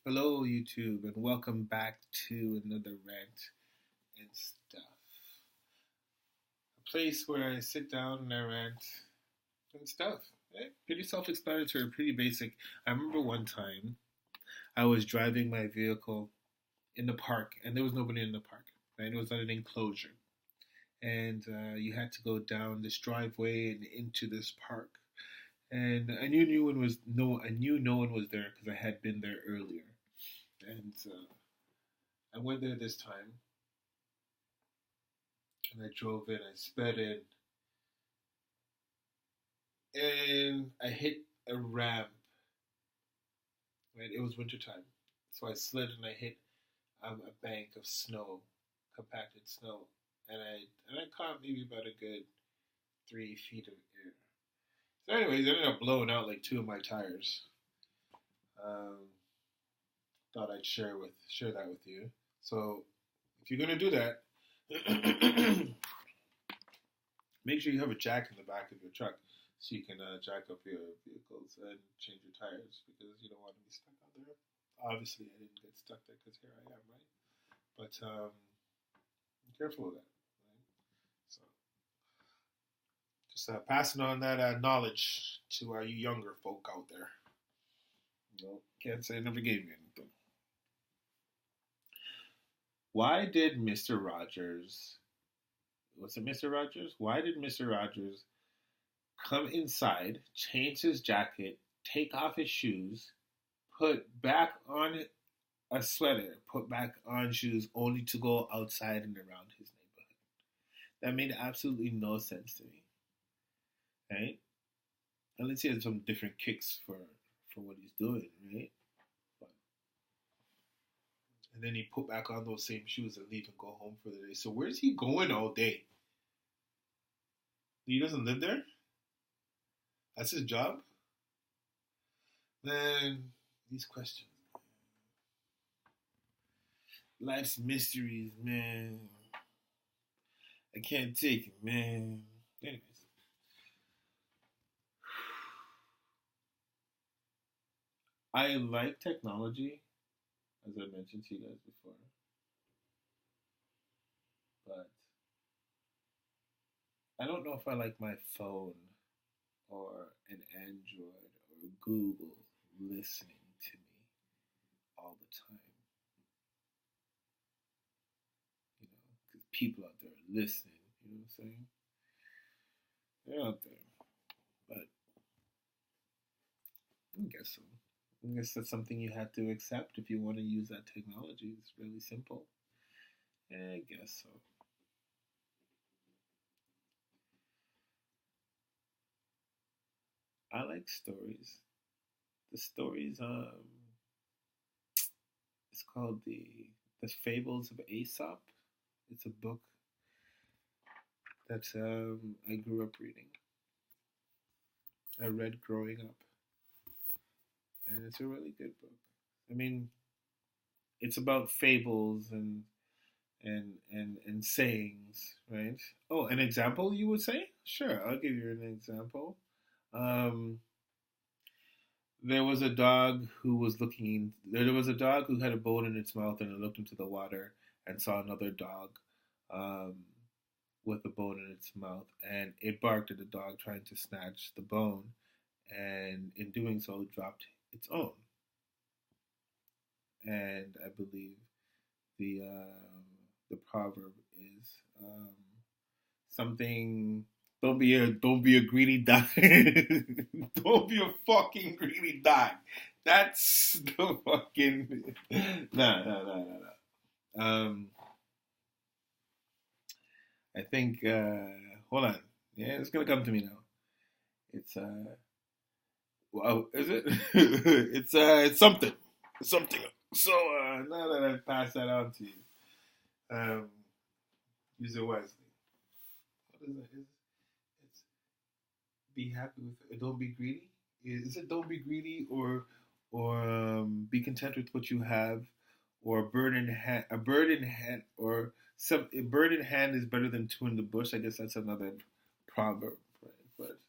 Hello, YouTube, and welcome back to another Rant and Stuff, a place where I sit down and I rant and stuff. Pretty self-explanatory, pretty basic. I remember one time I was driving my vehicle in the park, and there was nobody in the park. Right, it was at an enclosure, and you had to go down this driveway and into this park. And I knew no one was there because I had been there earlier, and I went there this time and I drove in, I sped in, and I hit a ramp. Right, it was wintertime, so I slid and I hit a bank of snow, compacted snow, and I caught maybe about a good 3 feet of air. So, anyways, I ended up blowing out like two of my tires. Um, Thought I'd share that with you. So, if you're gonna do that, make sure you have a jack in the back of your truck so you can jack up your vehicles and change your tires because you don't want to be stuck out there. Obviously, I didn't get stuck there because here I am, right? But be careful of that, right? So just passing on that knowledge to you younger folk out there. Can't say I never gave you anything. Why did Mr. Rogers? Was it Mr. Rogers? Why did Mr. Rogers come inside, change his jacket, take off his shoes, put back on a sweater, put back on shoes, only to go outside and around his neighborhood? That made absolutely no sense to me, right? Unless he had some different kicks for what he's doing, right? But, and then he put back on those same shoes and leave and go home for the day. So where's he going all day? He doesn't live there? That's his job? Man, these questions. Life's mysteries, man. I can't take it, man. Anyways. I like technology, as I mentioned to you guys before. But I don't know if I like my phone or an Android or Google listening to me all the time. Because people out there are listening, you know what I'm saying? They're out there. But I guess so. I guess that's something you have to accept if you want to use that technology. It's really simple. Yeah, I guess so. I like stories. The stories, it's called the Fables of Aesop. It's a book that I grew up reading. I read growing up, and it's a really good book. I mean, it's about fables and sayings, right? Oh, an example you would say? Sure, I'll give you an example. Um, there was a dog who was looking. There was a dog who had a bone in its mouth, and it looked into the water and saw another dog um, with a bone in its mouth, and it barked at the dog, trying to snatch the bone, and in doing so, dropped its own. And I believe the proverb is something. Don't be a greedy dog. Don't be a fucking greedy dog. That's the fucking no. I think hold on. Yeah, it's gonna come to me now. It's wow, is it? It's something. It's something. So now that I pass that on to you, um, use it wisely. What is it? It's be happy with it. Don't be greedy. Is it don't be greedy or be content with what you have, or a bird in hand, or some a bird in hand is better than two in the bush. I guess that's another proverb, right? But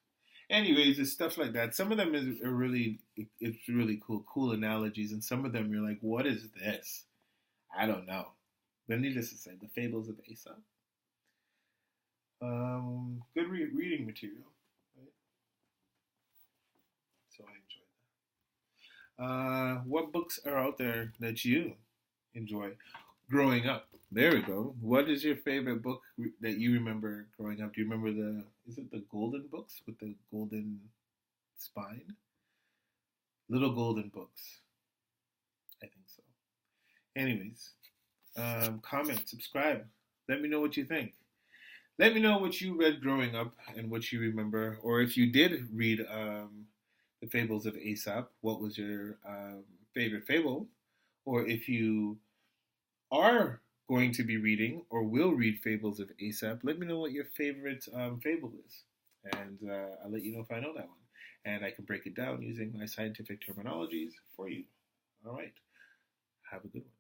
Anyways, it's stuff like that. Some of them are really, it's really cool analogies, and some of them you're like, what is this? I don't know. But needless to say, the Fables of Aesop. Good reading material, right? So I enjoyed that. What books are out there that you enjoy growing up? There we go. What is your favorite book that you remember growing up? Do you remember is it the golden books with the golden spine? Little golden books. I think so. Anyways, comment, subscribe. Let me know what you think. Let me know what you read growing up and what you remember, or if you did read the Fables of Aesop, what was your favorite fable? Or if you are going to be reading or will read Fables of Aesop, let me know what your favorite fable is. And I'll let you know if I know that one. And I can break it down using my scientific terminologies for you. All right. Have a good one.